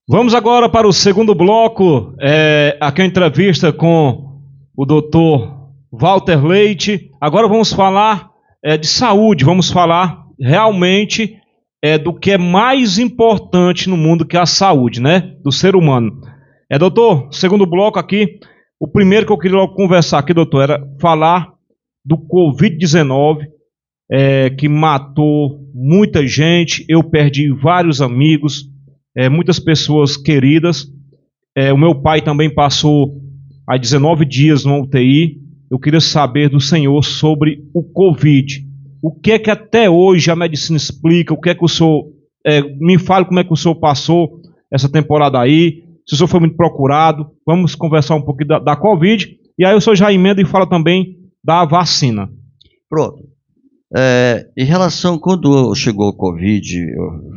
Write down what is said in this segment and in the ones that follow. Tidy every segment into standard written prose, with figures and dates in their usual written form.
Vamos agora para o segundo bloco, aqui a entrevista com o doutor Walter Leite. Agora vamos falar de saúde, vamos falar realmente do que é mais importante no mundo, que é a saúde, né, do ser humano. Doutor, segundo bloco aqui, o primeiro que eu queria logo conversar aqui, doutor, era falar do Covid-19, que matou muita gente. Eu perdi vários amigos, muitas pessoas queridas. O meu pai também passou há 19 dias no UTI. Eu queria saber do senhor sobre o Covid. O que é que até hoje a medicina explica? O que é que o senhor... me fale como é que o senhor passou essa temporada aí, se o senhor foi muito procurado. Vamos conversar um pouquinho da Covid. E aí o senhor já emenda e fala também da vacina. Pronto. Em relação, quando chegou o Covid,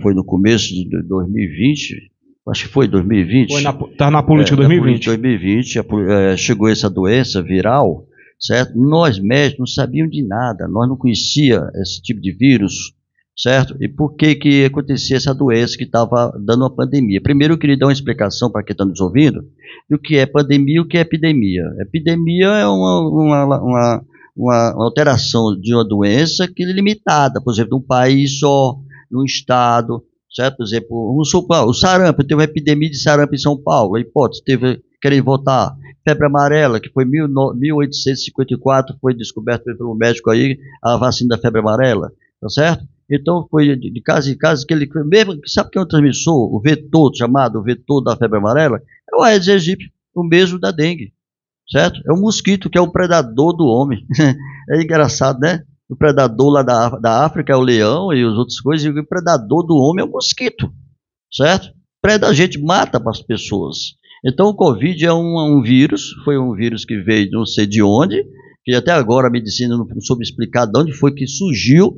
foi no começo de 2020, acho que foi 2020. Está na política 2020. 2020, chegou essa doença viral, certo? Nós médicos não sabíamos de nada, nós não conhecíamos esse tipo de vírus, certo? E por que acontecia essa doença que estava dando uma pandemia? Primeiro eu queria dar uma explicação para quem está nos ouvindo do que é pandemia e o que é epidemia. Epidemia é uma alteração de uma doença que é limitada, por exemplo, num país só, num estado, certo? Por exemplo, o sarampo, teve uma epidemia de sarampo em São Paulo, a hipótese, querem voltar, febre amarela, que foi em 1854, foi descoberto pelo médico aí, a vacina da febre amarela, tá certo? Então, foi de caso em caso que ele, mesmo, sabe que é um transmissor, o vetor, chamado vetor da febre amarela, é o Aedes aegypti, o mesmo da dengue. Certo? É um mosquito que é um predador do homem. É engraçado, né? O predador lá da África é o leão e as outras coisas, e o predador do homem é o mosquito. Certo? Preda a gente, mata as pessoas. Então o Covid é um vírus, foi um vírus que veio não sei de onde, que até agora a medicina não soube explicar de onde foi que surgiu.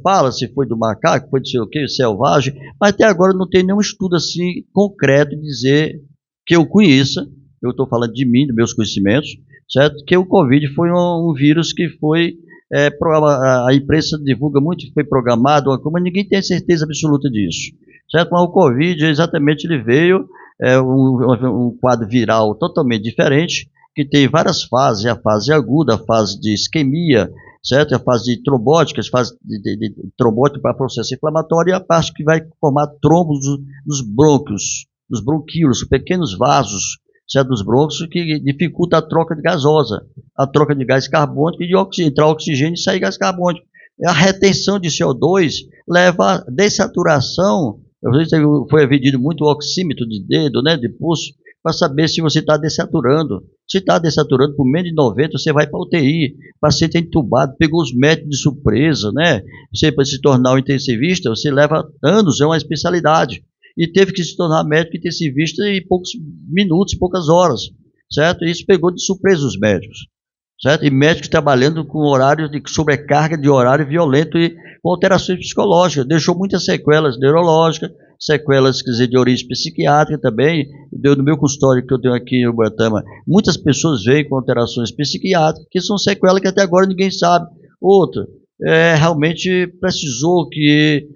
Fala se foi do macaco, foi de sei o que, selvagem, mas até agora não tem nenhum estudo assim concreto de dizer que eu conheça. Eu estou falando de mim, dos meus conhecimentos, certo? Que o Covid foi um vírus que foi, a imprensa divulga muito que foi programado, mas ninguém tem certeza absoluta disso, certo? Mas o Covid, exatamente, ele veio, um quadro viral totalmente diferente, que tem várias fases, a fase aguda, a fase de isquemia, certo? A fase de trombótica, a fase de trombótica para processo inflamatório, e a parte que vai formar trombos nos brônquios, nos bronquíolos, pequenos vasos, certo, dos brônquios, que dificulta a troca de gasosa, a troca de gás carbônico e de entrar oxigênio e sair gás carbônico. A retenção de CO2 leva a dessaturação. Foi vendido muito o oxímetro de dedo, né, de pulso, para saber se você está dessaturando. Se está dessaturando por menos de 90, você vai para a UTI, paciente é entubado, pegou os médicos de surpresa, né? Você, para se tornar um intensivista, você leva anos, é uma especialidade. E teve que se tornar médico intensivista em poucos minutos, poucas horas, certo? E isso pegou de surpresa os médicos, certo? E médicos trabalhando com horário de sobrecarga de horário violento e com alterações psicológicas, deixou muitas sequelas neurológicas, sequelas, quer dizer, de origem psiquiátrica também. No meu consultório que eu tenho aqui em Ubertama, muitas pessoas vêm com alterações psiquiátricas, que são sequelas que até agora ninguém sabe. Outra, realmente precisou que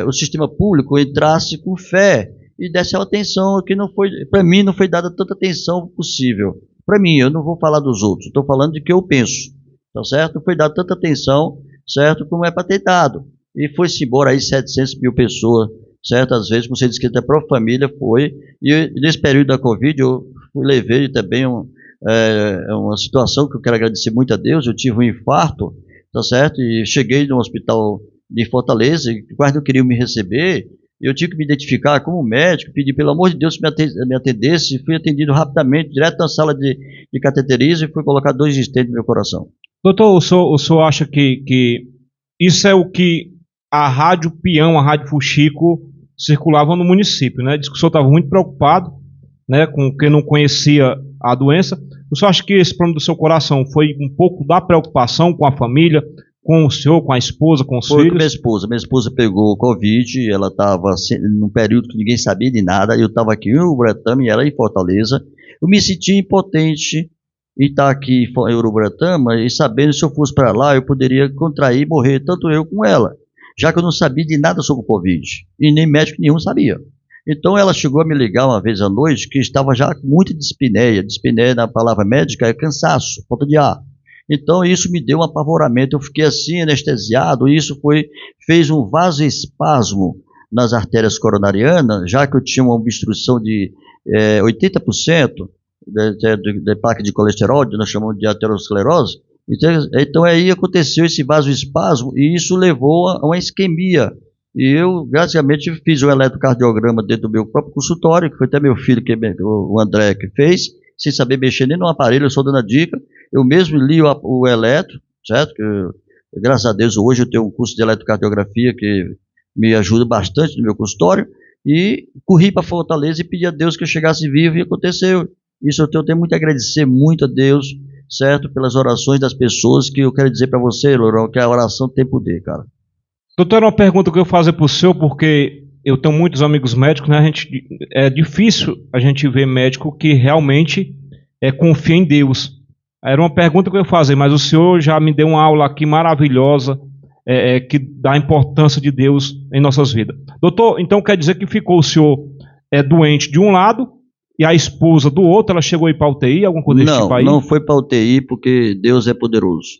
o sistema público entrasse com fé e desse atenção que não foi, para mim não foi dada tanta atenção possível. Para mim, eu não vou falar dos outros, estou falando de que eu penso, tá certo? Não foi dada tanta atenção, certo, como é para ter dado. E foi-se embora aí 700 mil pessoas, certo? Às vezes, como você disse que até a própria família foi, e nesse período da Covid eu levei também uma situação que eu quero agradecer muito a Deus. Eu tive um infarto, tá certo? E cheguei no hospital de Fortaleza, que quase não queriam me receber. Eu tive que me identificar como médico, pedir pelo amor de Deus que me atendesse, fui atendido rapidamente, direto na sala de cateterismo, e fui colocar 2 stents no meu coração. Doutor, o senhor acha que isso é o que a Rádio Peão, a Rádio Fuxico, circulava no município, né? Diz que o senhor estava muito preocupado, né, com quem não conhecia a doença. O senhor acha que esse problema do seu coração foi um pouco da preocupação com a família, com o senhor, com a esposa, com os filhos? Minha esposa pegou Covid, ela estava num período que ninguém sabia de nada, eu estava aqui em Ubertama e ela em Fortaleza. Eu me senti impotente em estar aqui em Ubertama e sabendo que se eu fosse para lá eu poderia contrair e morrer, tanto eu como ela, já que eu não sabia de nada sobre o Covid, e nem médico nenhum sabia. Então ela chegou a me ligar uma vez à noite que estava já com muita dispneia. Dispneia na palavra médica é cansaço, falta de ar. Então isso me deu um apavoramento, eu fiquei assim anestesiado, e isso fez um vasoespasmo nas artérias coronarianas, já que eu tinha uma obstrução de 80% de placa de colesterol, nós chamamos de aterosclerose. Então aí aconteceu esse vasoespasmo e isso levou a uma isquemia. E eu, basicamente, fiz um eletrocardiograma dentro do meu próprio consultório, que foi até meu filho, o André, que fez, sem saber mexer nem no aparelho, eu só dando a dica. Eu mesmo li o eletro, certo? Graças a Deus, hoje eu tenho um curso de eletrocardiografia que me ajuda bastante no meu consultório. E corri para Fortaleza e pedi a Deus que eu chegasse vivo, e aconteceu. Isso eu tenho muito a agradecer muito a Deus, certo? Pelas orações das pessoas, que eu quero dizer para você, Lourão, que a oração tem poder, cara. Doutor, uma pergunta que eu vou fazer para o senhor, porque eu tenho muitos amigos médicos, né? É difícil a gente ver médico que realmente confia em Deus. Era uma pergunta que eu ia fazer, mas o senhor já me deu uma aula aqui maravilhosa, que dá a importância de Deus em nossas vidas. Doutor, então quer dizer que ficou o senhor doente de um lado e a esposa do outro, ela chegou a ir para a UTI, alguma coisa desse tipo aí? Não foi para a UTI, porque Deus é poderoso.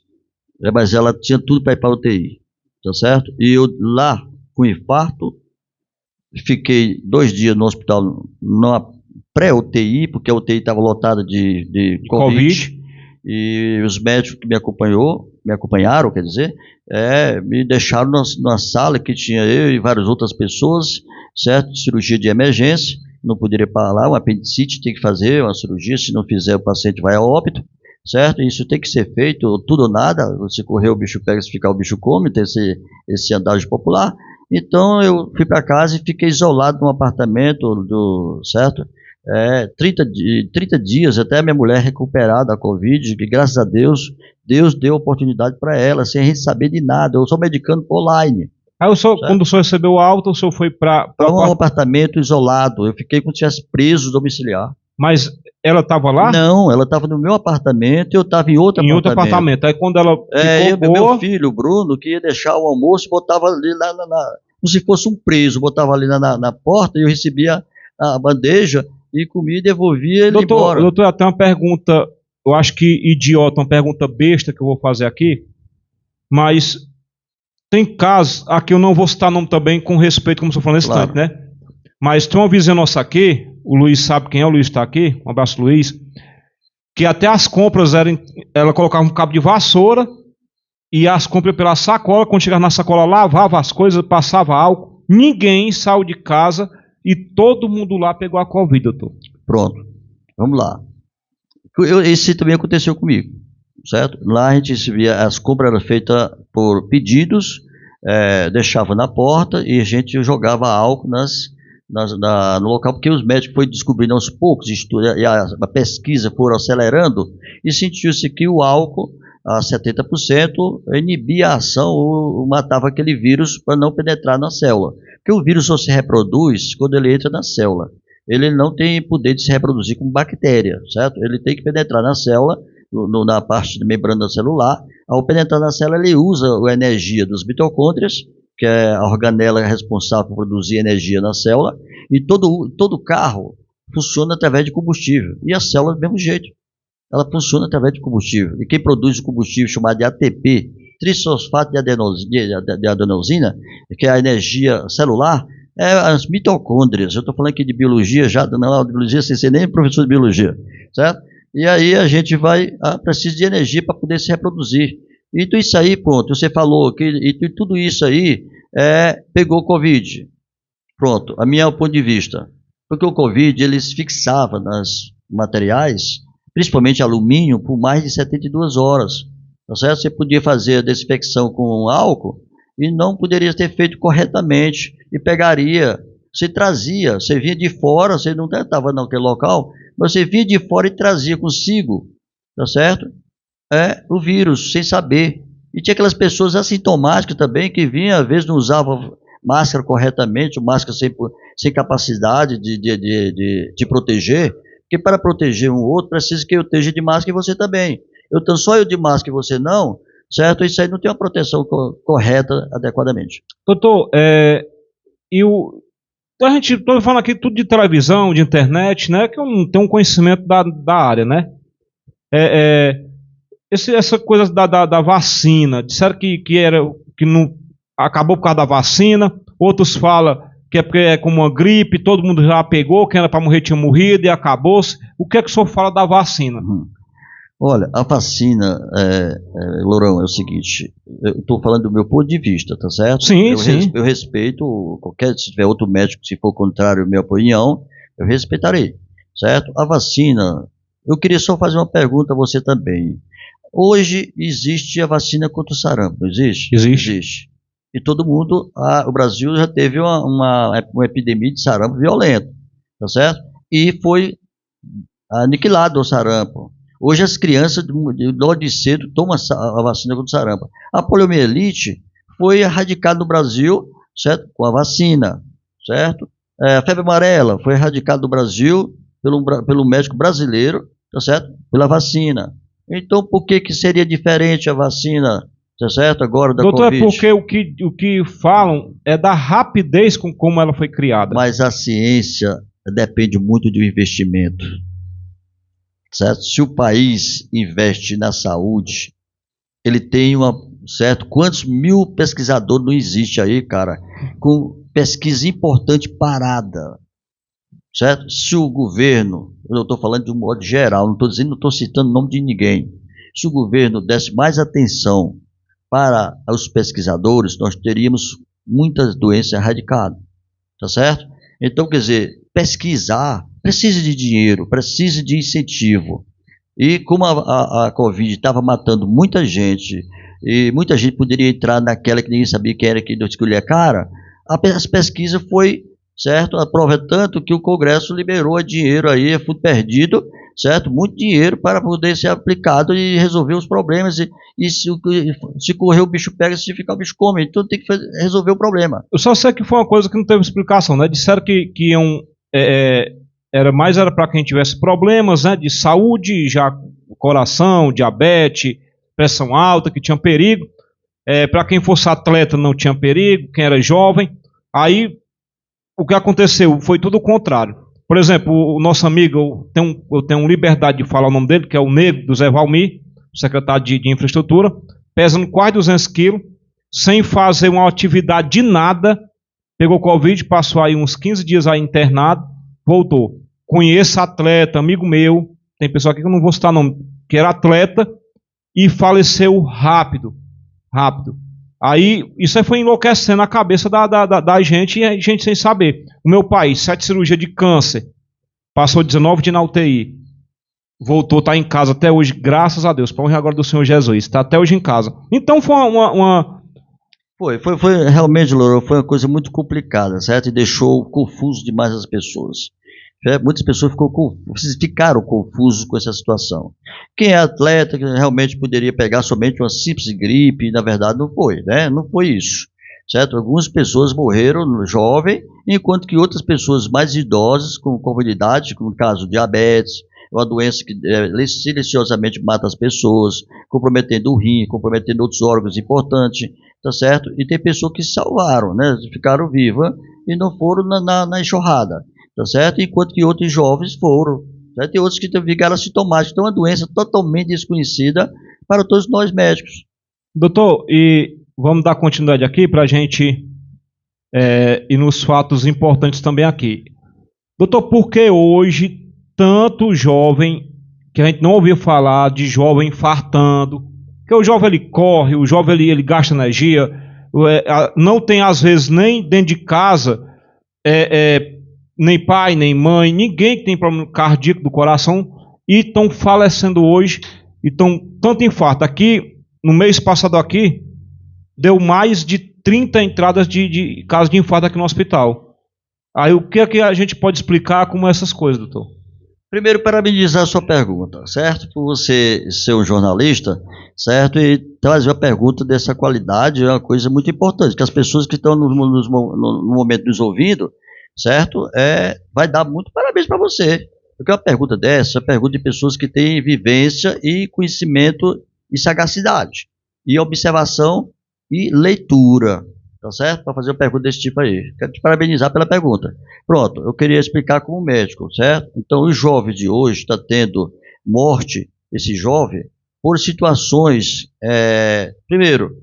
Mas ela tinha tudo para ir para a UTI. Tá certo? E eu lá, com infarto, fiquei 2 dias no hospital, numa pré-UTI, porque a UTI estava lotada de Covid. E os médicos que me acompanharam, quer dizer, me deixaram numa sala que tinha eu e várias outras pessoas, certo? Cirurgia de emergência, não poderia parar lá, um apendicite tem que fazer uma cirurgia, se não fizer o paciente vai a óbito. Certo? Isso tem que ser feito, tudo ou nada. Se correr o bicho pega, se ficar o bicho come, tem esse andágio popular. Então eu fui para casa e fiquei isolado num apartamento, certo? 30 dias até a minha mulher recuperar da Covid, que graças a Deus, Deus deu oportunidade para ela, sem a gente saber de nada. Eu sou medicando online. Aí quando o senhor recebeu alta, o senhor foi para um apartamento isolado. Eu fiquei como se estivesse preso domiciliar. Mas ela estava lá? Não, ela estava no meu apartamento e eu estava em outro apartamento. Aí quando ela ficou meu filho, Bruno, que ia deixar o almoço, botava ali como se fosse um preso, botava ali na porta e eu recebia a bandeja e comia e devolvia ele embora. Doutor, até uma pergunta, eu acho que idiota, uma pergunta besta que eu vou fazer aqui, mas tem casos, aqui eu não vou citar nome também, com respeito, como você falou nesse instante, né? Mas tem uma vizinha nossa aqui, o Luiz sabe quem é, o Luiz está aqui, um abraço, Luiz, que até as compras ela colocava um cabo de vassoura e as compras pela sacola, quando chegava na sacola lavava as coisas, passava álcool, ninguém saiu de casa e todo mundo lá pegou a Covid, doutor. Pronto, vamos lá. Esse também aconteceu comigo, certo? Lá a gente recebia, as compras eram feitas por pedidos, deixava na porta e a gente jogava álcool no local, porque os médicos foram descobrindo aos poucos, e a pesquisa foram acelerando, e sentiu-se que o álcool, a 70%, inibia a ação ou matava aquele vírus para não penetrar na célula. Porque o vírus só se reproduz quando ele entra na célula. Ele não tem poder de se reproduzir como bactéria, certo? Ele tem que penetrar na célula, na parte da membrana celular. Ao penetrar na célula, ele usa a energia dos mitocôndrias, que é a organela responsável por produzir energia na célula, e todo carro funciona através de combustível, e a célula do mesmo jeito, ela funciona através de combustível, e quem produz o combustível chamado de ATP, trisfosfato de adenosina, que é a energia celular, é as mitocôndrias. Eu estou falando aqui de biologia, já dando aula de biologia, sem ser nem professor de biologia, certo? E aí a gente precisa de energia para poder se reproduzir. Então isso aí, pronto, você falou que tudo isso aí pegou Covid. Pronto, a minha ponto de vista. Porque o Covid, eles fixava nas materiais, principalmente alumínio, por mais de 72 horas. Tá certo? Você podia fazer a desinfecção com álcool e não poderia ter feito corretamente e pegaria, você trazia, você vinha de fora, você não estava naquele local, mas você vinha de fora e trazia consigo, tá certo? O vírus, sem saber. E tinha aquelas pessoas assintomáticas também, que vinham, às vezes não usavam máscara corretamente, máscara sem capacidade de proteger, porque para proteger um outro, precisa que eu esteja de máscara e você também. Só eu de máscara e você não, certo? Isso aí não tem uma proteção correta, adequadamente. Doutor, A gente, estou falando aqui tudo de televisão, de internet, né? Que eu não tenho um conhecimento da área, né? Essa coisa da vacina, disseram que não acabou por causa da vacina, outros falam que é porque é como uma gripe, todo mundo já pegou, quem era para morrer tinha morrido e acabou-se. O que é que o senhor fala da vacina? Olha, a vacina, Lourão, é o seguinte, eu estou falando do meu ponto de vista, tá certo? Sim, sim. Eu respeito, se tiver outro médico, se for contrário à minha opinião, eu respeitarei, certo? A vacina, eu queria só fazer uma pergunta a você também. Hoje existe a vacina contra o sarampo, não existe? Existe. E todo mundo, o Brasil já teve uma epidemia de sarampo violento, tá certo? E foi aniquilado o sarampo. Hoje as crianças, de cedo, tomam a vacina contra o sarampo. A poliomielite foi erradicada no Brasil, certo? Com a vacina, certo? A febre amarela foi erradicada no Brasil pelo médico brasileiro, tá certo? Pela vacina. Então, por que seria diferente a vacina, tá certo, agora da Doutor, Covid? é porque o que falam é da rapidez com como ela foi criada. Mas a ciência depende muito do investimento, certo? Se o país investe na saúde, ele tem certo? Quantos mil pesquisadores não existe aí, cara, com pesquisa importante parada, certo? Se o governo, eu estou falando de um modo geral, não estou citando o nome de ninguém, se o governo desse mais atenção para os pesquisadores, nós teríamos muitas doenças erradicadas, tá certo? Então, quer dizer, pesquisar precisa de dinheiro, precisa de incentivo. E como a Covid estava matando muita gente, e muita gente poderia entrar naquela que ninguém sabia quem era que escolher a cara, as pesquisas foi, certo? A prova é tanto que o Congresso liberou dinheiro aí, fundo perdido, certo? Muito dinheiro para poder ser aplicado e resolver os problemas. E se correr o bicho pega, se ficar o bicho come. Então tem que resolver o problema. Eu só sei que foi uma coisa que não teve explicação, né? Disseram que iam... era para quem tivesse problemas, né, de saúde, já coração, diabetes, pressão alta, que tinha perigo. Para quem fosse atleta não tinha perigo, quem era jovem. Aí o que aconteceu foi tudo o contrário. Por exemplo, o nosso amigo, eu tenho liberdade de falar o nome dele, que é o Negro do Zé Valmir, secretário de Infraestrutura, pesando quase 200 quilos, sem fazer uma atividade de nada, pegou Covid, passou aí uns 15 dias aí internado, voltou. Conheço atleta, amigo meu, tem pessoa aqui que eu não vou citar nome, que era atleta e faleceu rápido. Aí, isso aí foi enlouquecendo a cabeça da gente e a gente sem saber. O meu pai, 7 cirurgias de câncer, passou 19 dias na UTI, voltou, está em casa até hoje, graças a Deus, para honra agora do Senhor Jesus, está até hoje em casa. Então foi Foi realmente, Louro, foi uma coisa muito complicada, certo? E deixou confuso demais as pessoas. Muitas pessoas ficaram confusas com essa situação. Quem é atleta, que realmente poderia pegar somente uma simples gripe, na verdade não foi, né? Não foi isso, certo? Algumas pessoas morreram jovem, enquanto que outras pessoas mais idosas, com comorbidade, como no caso diabetes, uma doença que silenciosamente mata as pessoas, comprometendo o rim, comprometendo outros órgãos importantes, tá certo? E tem pessoas que salvaram, né? Ficaram vivas e não foram na enxurrada, tá certo? Enquanto que outros jovens foram, certo? E outros que ficaram assintomáticos. Então é uma doença totalmente desconhecida para todos nós médicos. Doutor, e vamos dar continuidade aqui para a gente ir nos fatos importantes também aqui. Doutor, por que hoje tanto jovem, que a gente não ouviu falar de jovem infartando, porque o jovem ele corre, o jovem ele gasta energia, não tem às vezes nem dentro de casa, nem pai, nem mãe, ninguém que tem problema cardíaco do coração e estão falecendo hoje, e estão tanto infarto. Aqui, no mês passado aqui, deu mais de 30 entradas de casos de infarto aqui no hospital. Aí o que é que a gente pode explicar como essas coisas, doutor? Primeiro, parabenizar a sua pergunta, certo? Por você ser um jornalista, certo? E trazer uma pergunta dessa qualidade é uma coisa muito importante, que as pessoas que estão no momento nos ouvindo, certo? Vai dar muito parabéns para você. Porque uma pergunta dessa é uma pergunta de pessoas que têm vivência e conhecimento e sagacidade, e observação e leitura, tá certo? Para fazer uma pergunta desse tipo aí. Quero te parabenizar pela pergunta. Pronto, eu queria explicar como médico, certo? Então, os jovens de hoje estão tendo morte, esse jovem, por situações, primeiro,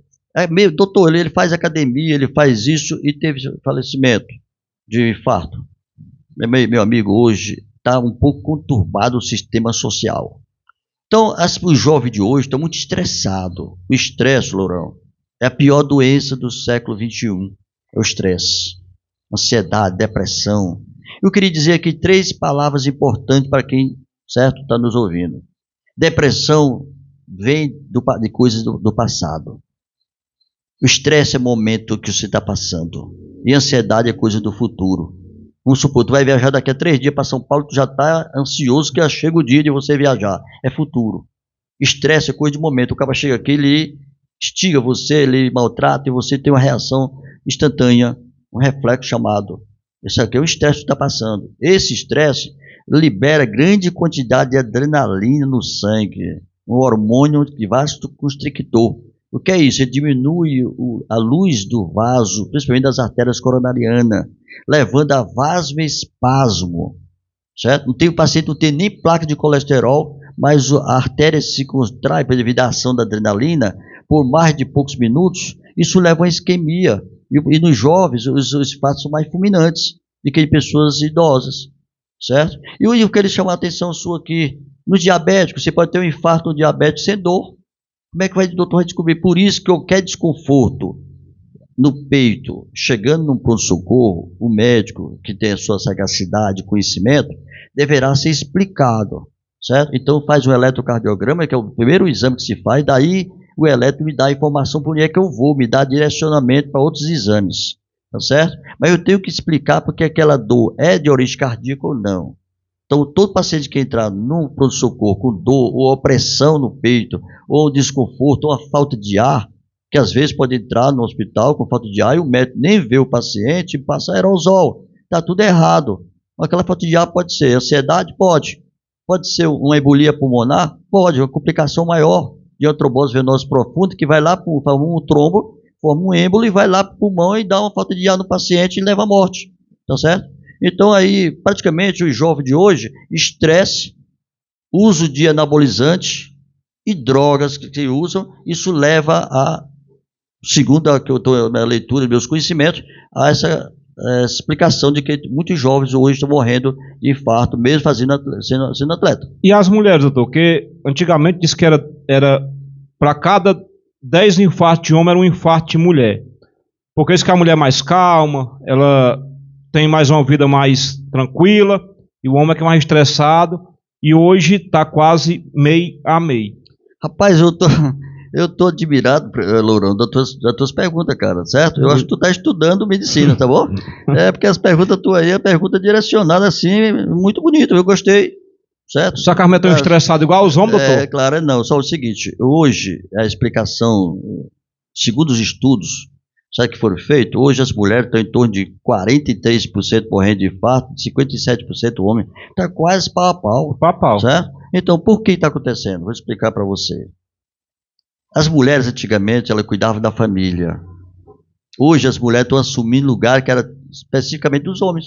doutor, ele faz academia, ele faz isso e teve falecimento de infarto. Meu amigo, hoje está um pouco conturbado o sistema social. Então, os jovens de hoje estão muito estressados. O estresse, Lourão, é a pior doença do século XXI. É o estresse, ansiedade, depressão. Eu queria dizer aqui 3 palavras importantes para quem, certo, está nos ouvindo. Depressão vem de coisas do passado. O estresse é o momento que você está passando. E a ansiedade é coisa do futuro. Vamos supor, tu vai viajar daqui a 3 dias para São Paulo, tu já está ansioso que já chega o dia de você viajar. É futuro. Estresse é coisa de momento. O cara chega aqui, ele instiga você, ele maltrata e você tem uma reação instantânea, um reflexo chamado. Esse aqui é o estresse que está passando. Esse estresse libera grande quantidade de adrenalina no sangue, um hormônio que vasoconstrictor. O que é isso? Ele diminui a luz do vaso, principalmente das artérias coronarianas, levando a vasoespasmo, certo? O paciente não tem nem placa de colesterol, mas a artéria se contrai devido à ação da adrenalina por mais de poucos minutos. Isso leva a uma isquemia. E nos jovens, os fatos são mais fulminantes do que em pessoas idosas, certo? E eu quero chamar a atenção sua aqui. No diabético, você pode ter um infarto no diabético sem dor. Como é que o doutor vai descobrir? Por isso que qualquer desconforto no peito, chegando num pronto-socorro, o médico que tem a sua sagacidade, conhecimento, deverá ser explicado, certo? Então faz um eletrocardiograma, que é o primeiro exame que se faz, daí o eletro me dá a informação por onde é que eu vou, me dá direcionamento para outros exames, tá certo? Mas eu tenho que explicar porque aquela dor é de origem cardíaca ou não. Então, todo paciente que entrar num pronto-socorro com dor, ou opressão no peito, ou desconforto, ou uma falta de ar, que às vezes pode entrar no hospital com falta de ar e o médico nem vê o paciente e passa aerosol. Está tudo errado. Aquela falta de ar pode ser ansiedade? Pode. Pode ser uma embolia pulmonar? Pode. Uma complicação maior de uma trombose venosa profunda que vai lá, forma um trombo, forma um êmbolo e vai lá para o pulmão e dá uma falta de ar no paciente e leva à morte. Tá certo? Então aí, praticamente, os jovens de hoje, estresse, uso de anabolizantes e drogas que usam, isso leva a, segundo a que eu estou na leitura dos meus conhecimentos, a essa explicação de que muitos jovens hoje estão morrendo de infarto, mesmo sendo atleta. E as mulheres, doutor, que antigamente disse que era para cada 10 infartos de homem, era um infarto de mulher. Porque isso que a mulher é mais calma, ela tem mais uma vida mais tranquila, e o homem é que é mais estressado, e hoje está quase meio a meio. Rapaz, eu tô admirado, Lourão, das tuas perguntas, cara, certo? Eu acho que tu tá estudando medicina, tá bom? Porque as perguntas tuas aí, é pergunta direcionada assim, muito bonito, eu gostei, certo? Só que a mulher está estressada igual os homens, doutor? Claro, não, só o seguinte, hoje, a explicação, segundo os estudos, sabe o que foram feitos? Hoje as mulheres estão em torno de 43% morrendo de infarto, 57% homem. Está quase pau a pau. Pau a pau. Certo? Então, por que está acontecendo? Vou explicar para você. As mulheres, antigamente, elas cuidavam da família. Hoje, as mulheres estão assumindo lugar que era especificamente dos homens.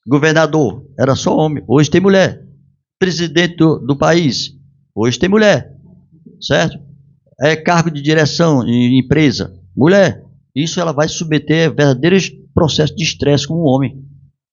Governador, era só homem. Hoje tem mulher. Presidente do país, hoje tem mulher. Certo? Cargo de direção em empresa, mulher. Isso ela vai submeter a verdadeiros processos de estresse como um homem.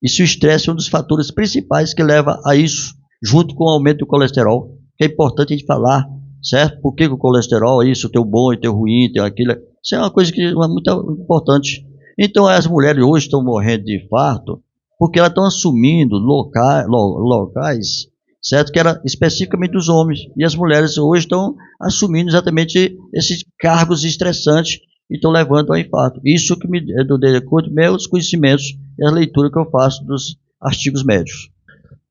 E se o estresse é um dos fatores principais que leva a isso, junto com o aumento do colesterol, que é importante a gente falar, certo? Por que o colesterol é isso, o teu bom e o teu ruim, teu aquilo. Isso é uma coisa que é muito importante. Então as mulheres hoje estão morrendo de infarto porque elas estão assumindo locais, certo? Que era especificamente dos homens. E as mulheres hoje estão assumindo exatamente esses cargos estressantes e estão levando ao infarto. Isso que é do acordo com meus conhecimentos e a leitura que eu faço dos artigos médicos.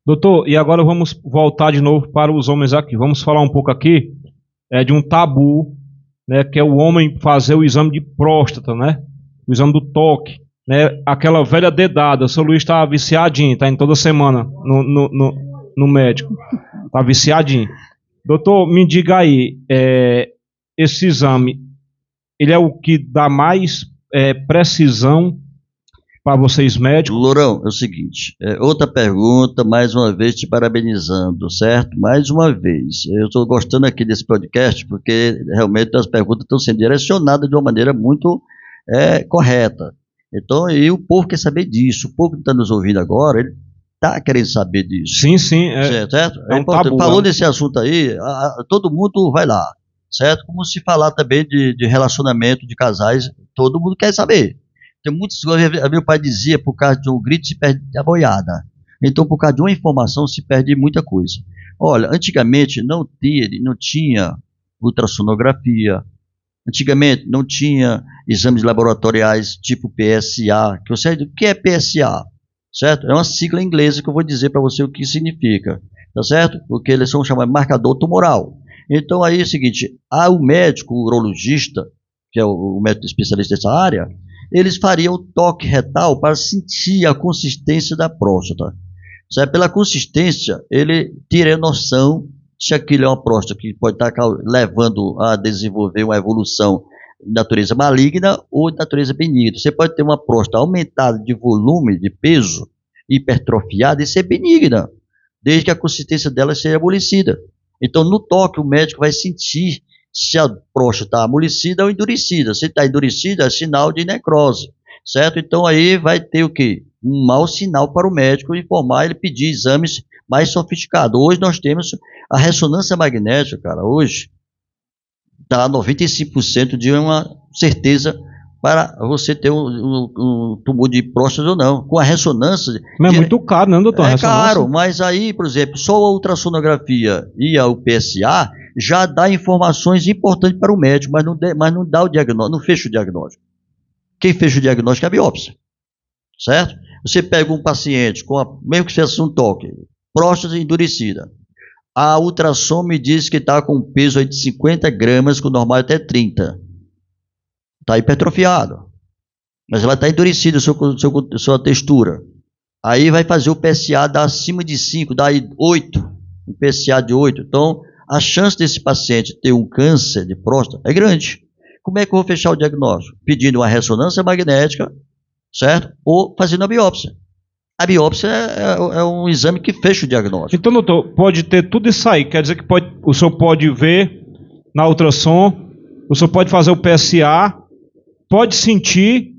Doutor, e agora vamos voltar de novo para os homens aqui. Vamos falar um pouco aqui de um tabu, né, que é o homem fazer o exame de próstata, né? O exame do toque, né? Aquela velha dedada. O seu Luiz está viciadinho, está indo toda semana no médico. Está viciadinho. Doutor, me diga aí, esse exame, ele é o que dá mais precisão para vocês médicos? Lourão, é o seguinte, outra pergunta, mais uma vez te parabenizando, certo? Mais uma vez, eu estou gostando aqui desse podcast, porque realmente as perguntas estão sendo direcionadas de uma maneira muito correta. Então, e o povo quer saber disso, o povo que está nos ouvindo agora, ele está querendo saber disso. Sim, sim. Certo? É um tabu, falou desse assunto aí, todo mundo vai lá, certo? Como se falar também de relacionamento de casais, todo mundo quer saber. Tem muitos, meu pai dizia, por causa de um grito se perde a boiada. Então, por causa de uma informação se perde muita coisa. Olha, antigamente não tinha ultrassonografia, antigamente não tinha exames laboratoriais tipo PSA, que você o que é PSA? Certo? É uma sigla inglesa que eu vou dizer para você o que significa, tá certo? Porque eles são chamados marcador tumoral. Então aí é o seguinte, o médico, o urologista, que é o médico especialista dessa área, eles fariam o toque retal para sentir a consistência da próstata. Certo? Pela consistência, ele tira a noção se aquilo é uma próstata que pode estar levando a desenvolver uma evolução de natureza maligna ou de natureza benigna. Você pode ter uma próstata aumentada de volume, de peso, hipertrofiada e ser benigna, desde que a consistência dela seja amolecida. Então, no toque, o médico vai sentir se a próstata está amolecida ou endurecida. Se está endurecida, é sinal de necrose, certo? Então, aí vai ter o quê? Um mau sinal para o médico informar, ele pedir exames mais sofisticados. Hoje nós temos a ressonância magnética, cara, hoje dá 95% de uma certeza para você ter um tumor de próstata ou não. Com a ressonância... Mas é muito caro, não, doutor? É caro, mas aí, por exemplo, só a ultrassonografia e o PSA já dá informações importantes para o médico, mas não dá o diagnóstico, não fecha o diagnóstico. Quem fecha o diagnóstico é a biópsia, certo? Você pega um paciente, mesmo que seja um toque, próstata endurecida, a ultrassom me diz que está com um peso aí de 50 gramas, que o normal é até 30. Está hipertrofiado. Mas ela está endurecida, sua textura. Aí vai fazer o PSA, dá acima de 5, dá 8. Um PSA de 8. Então, a chance desse paciente ter um câncer de próstata é grande. Como é que eu vou fechar o diagnóstico? Pedindo uma ressonância magnética, certo? Ou fazendo a biópsia. A biópsia é um exame que fecha o diagnóstico. Então, doutor, pode ter tudo isso aí. Quer dizer que o senhor pode ver na ultrassom, o senhor pode fazer o PSA, pode sentir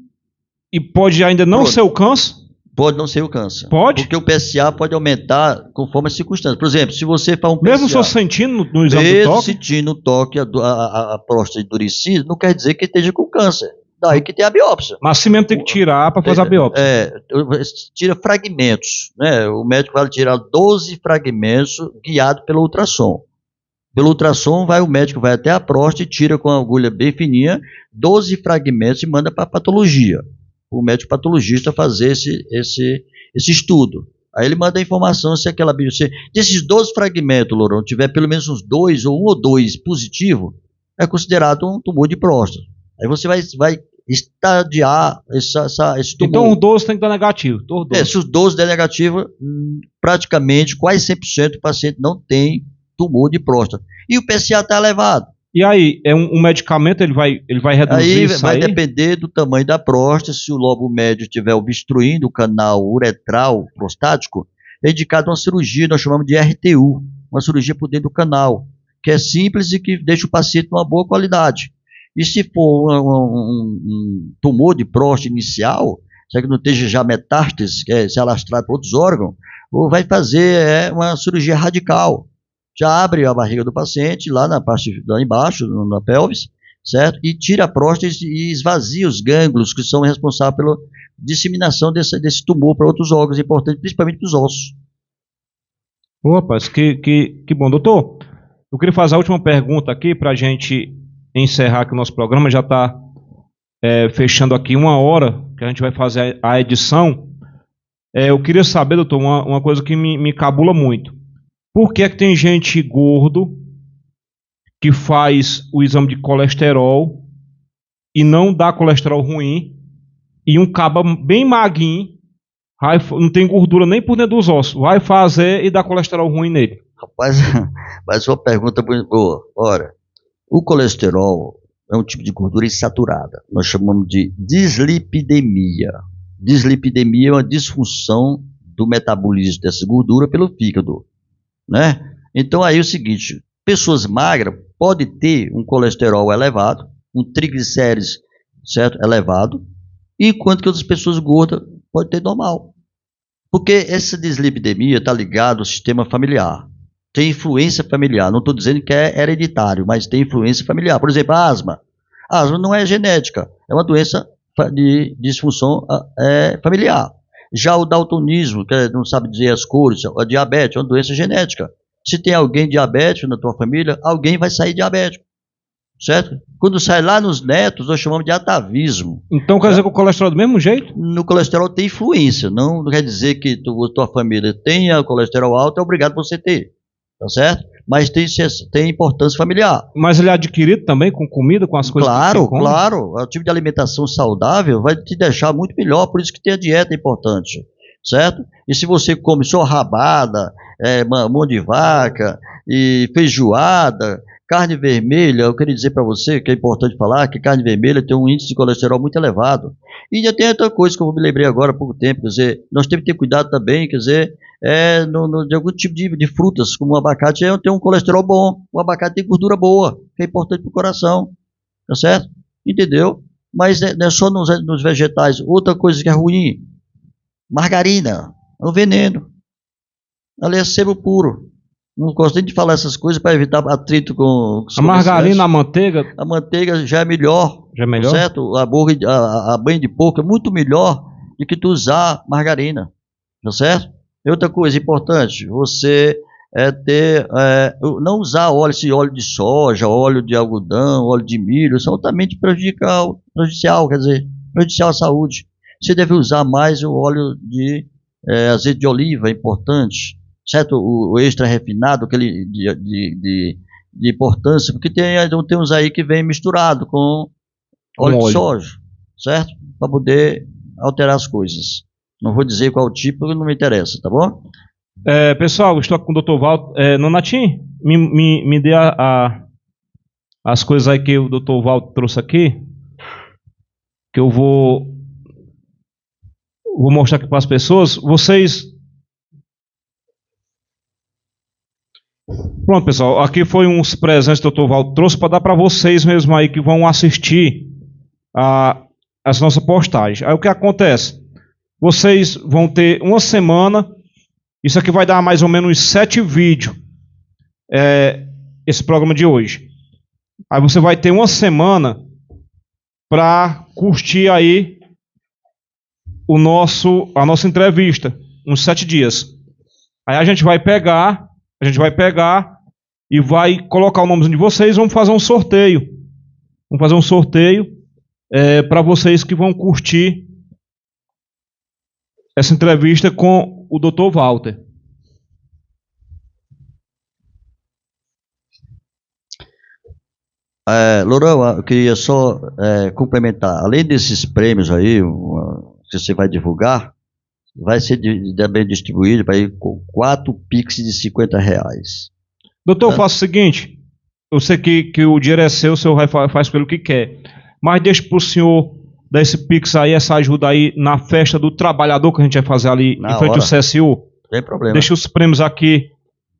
e pode ainda não ser o câncer? Pode não ser o câncer. Pode? Porque o PSA pode aumentar conforme as circunstâncias. Por exemplo, se você faz um PSA... Mesmo só sentindo no exame do toque? Mesmo sentindo o toque, a próstata endurecida, não quer dizer que esteja com câncer. Daí que tem a biópsia. Mas se mesmo tem que tirar para fazer a biópsia. Tira fragmentos, né? O médico vai tirar 12 fragmentos guiado pelo ultrassom. Pelo ultrassom, o médico vai até a próstata e tira com a agulha bem fininha 12 fragmentos e manda para a patologia. O médico patologista fazer esse estudo. Aí ele manda a informação se aquela biópsia... Desses 12 fragmentos, Lourão, tiver pelo menos uns 2 ou 1 ou 2 positivo, é considerado um tumor de próstata. Aí você vai estadiar esse tumor. Então os 12 tem que dar negativo. Se os 12 der negativo, praticamente, quase 100% o paciente não tem tumor de próstata. E o PSA está elevado. E aí, um medicamento, ele vai reduzir isso aí? Vai depender do tamanho da próstata. Se o lobo médio estiver obstruindo o canal uretral prostático, é indicado uma cirurgia, nós chamamos de RTU, uma cirurgia por dentro do canal, que é simples e que deixa o paciente numa boa qualidade. E se for um tumor de próstata inicial, se não esteja já metástase, se alastrar para outros órgãos, ou vai fazer uma cirurgia radical. Já abre a barriga do paciente, lá na parte lá embaixo, na pelvis, certo? E tira a próstata e esvazia os gânglios que são responsáveis pela disseminação desse tumor para outros órgãos importantes, principalmente para os ossos. Opa, que bom. Doutor, eu queria fazer a última pergunta aqui para a gente encerrar aqui o nosso programa. Já está fechando aqui 1 hora que a gente vai fazer a edição. Eu queria saber, doutor, uma coisa que me cabula muito. Por que é que tem gente gordo que faz o exame de colesterol e não dá colesterol ruim, e um caba bem maguinho, não tem gordura nem por dentro dos ossos, vai fazer e dá colesterol ruim nele? Rapaz, mas uma pergunta muito boa. Ora, o colesterol, é um tipo de gordura insaturada. Nós chamamos de dislipidemia. Dislipidemia é uma disfunção do metabolismo dessa gordura pelo fígado, né? Então aí é o seguinte, pessoas magras podem ter um colesterol elevado, um triglicérides, certo, elevado, enquanto que outras pessoas gordas podem ter normal. Porque essa dislipidemia está ligada ao sistema familiar. Tem influência familiar. Não estou dizendo que é hereditário, mas tem influência familiar. Por exemplo, a asma. A asma não é genética, é uma doença de disfunção familiar. Já o daltonismo, que não sabe dizer as cores, a diabetes, é uma doença genética. Se tem alguém diabético na tua família, alguém vai sair diabético. Certo? Quando sai lá nos netos, nós chamamos de atavismo. Então quer dizer que o colesterol é do mesmo jeito? No colesterol tem influência, não quer dizer que tua família tenha colesterol alto, é obrigado você ter, tá certo? Mas tem importância familiar. Mas ele é adquirido também com comida, com as coisas claro, que você come? Claro, o tipo de alimentação saudável vai te deixar muito melhor, por isso que ter a dieta é importante, certo? E se você come só rabada, mão de vaca e feijoada, carne vermelha, eu queria dizer para você que é importante falar que carne vermelha tem um índice de colesterol muito elevado. E já tem outra coisa que eu me lembrei agora há pouco tempo, quer dizer, nós temos que ter cuidado também, quer dizer, de algum tipo de frutas, como o abacate, tem um colesterol bom, o abacate tem gordura boa, que é importante para o coração, tá certo? Entendeu? Mas não é só nos vegetais. Outra coisa que é ruim, margarina, é um veneno. Ali é sebo puro. Não gosto nem de falar essas coisas para evitar atrito com os a margarina, a manteiga? A manteiga já é melhor. Já é melhor? Certo? A banha de porco é muito melhor do que tu usar margarina. Tá certo? E outra coisa importante, você não usar óleo de soja, óleo de algodão, óleo de milho, são altamente prejudicial, quer dizer, prejudicial à saúde. Você deve usar mais o óleo de azeite de oliva, é importante. Certo? O extra refinado, aquele de importância, porque tem uns aí que vem misturado com óleo de soja, certo? Para poder alterar as coisas. Não vou dizer qual tipo, porque não me interessa, tá bom? Pessoal, estou com o Dr. Walter. Nonatinho, me dê as coisas aí que o Dr. Walter trouxe aqui, que eu vou mostrar aqui para as pessoas. Pronto, pessoal, aqui foi uns presentes que o Dr. Walter trouxe para dar para vocês mesmo aí que vão assistir as nossas postagens. Aí o que acontece? Vocês vão ter uma semana, isso aqui vai dar mais ou menos 7 vídeos, esse programa de hoje. Aí você vai ter uma semana para curtir aí a nossa entrevista, uns 7 dias. Aí a gente vai pegar e vai colocar o nome de vocês. Vamos fazer um sorteio. Para vocês que vão curtir essa entrevista com o Dr. Walter. Lourão, eu queria só complementar. Além desses prêmios aí, que você vai divulgar, vai ser também distribuído para ir com 4 Pix de R$50. Doutor, faça o seguinte, eu sei que o dinheiro é seu, o senhor faz pelo que quer, mas deixa para o senhor dar esse Pix aí, essa ajuda aí na festa do trabalhador que a gente vai fazer ali em frente ao CSU. Tem problema. Deixa os prêmios aqui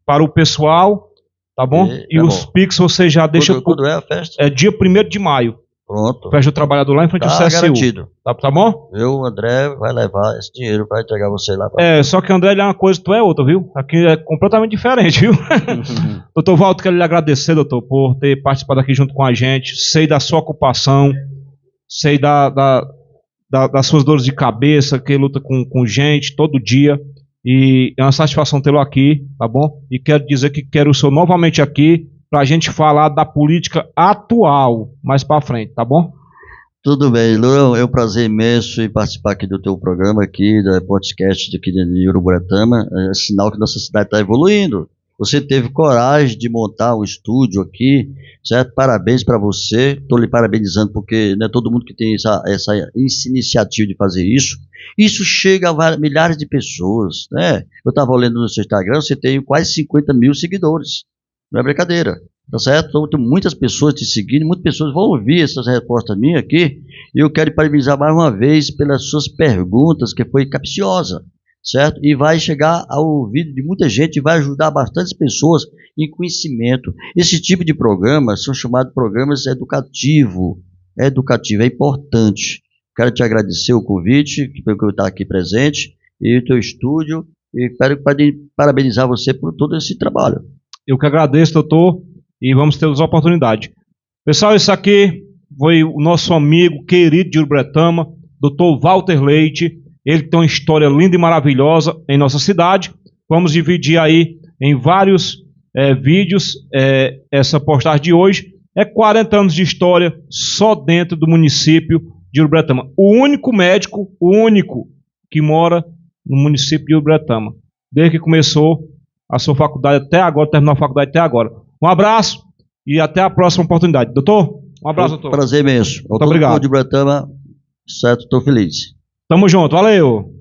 para o pessoal, tá bom? E os Pix você já deixa... Quando é a festa? É dia 1º de maio. Pronto. Festa do trabalhador lá em frente ao CSU. Garantido. Tá bom? O André vai levar esse dinheiro para entregar você lá. Só que o André ele é uma coisa, tu é outra, viu? Aqui é completamente diferente, viu? Doutor Walter, quero lhe agradecer, doutor, por ter participado aqui junto com a gente. Sei da sua ocupação, sei das suas dores de cabeça, que luta com gente todo dia. E é uma satisfação tê-lo aqui, tá bom? E quero dizer que quero o senhor novamente aqui para a gente falar da política atual mais para frente, tá bom? Tudo bem, Lourão, é um prazer imenso em participar aqui do teu programa aqui, da podcast aqui de Uruburetama. É sinal que nossa cidade está evoluindo. Você teve coragem de montar um estúdio aqui, certo? Parabéns para você. Estou lhe parabenizando porque não é todo mundo que tem essa iniciativa de fazer isso. Isso chega a milhares de pessoas, né? Eu estava olhando no seu Instagram, você tem quase 50 mil seguidores. Não é brincadeira. tá certo? Então, tem muitas pessoas te seguindo, muitas pessoas vão ouvir essas respostas minhas aqui, e eu quero parabenizar mais uma vez pelas suas perguntas, que foi capciosa, certo? E vai chegar ao ouvido de muita gente, e vai ajudar bastantes pessoas em conhecimento. Esse tipo de programas são chamados programas educativos, é importante. Quero te agradecer o convite, por eu estar aqui presente, e o teu estúdio, e quero parabenizar você por todo esse trabalho. Eu que agradeço, doutor, e vamos ter as oportunidades. Pessoal, isso aqui foi o nosso amigo querido de Urubiretama, doutor Walter Leite. Ele tem uma história linda e maravilhosa em nossa cidade. Vamos dividir aí em vários vídeos essa postagem de hoje. É 40 anos de história só dentro do município de Urubiretama. O único médico, que mora no município de Urubiretama. Desde que começou a sua faculdade até agora, terminou a faculdade até agora. Um abraço e até a próxima oportunidade. Doutor, um abraço, doutor. Prazer imenso. Muito obrigado. De Urubiretama, certo, estou feliz. Tamo junto, valeu.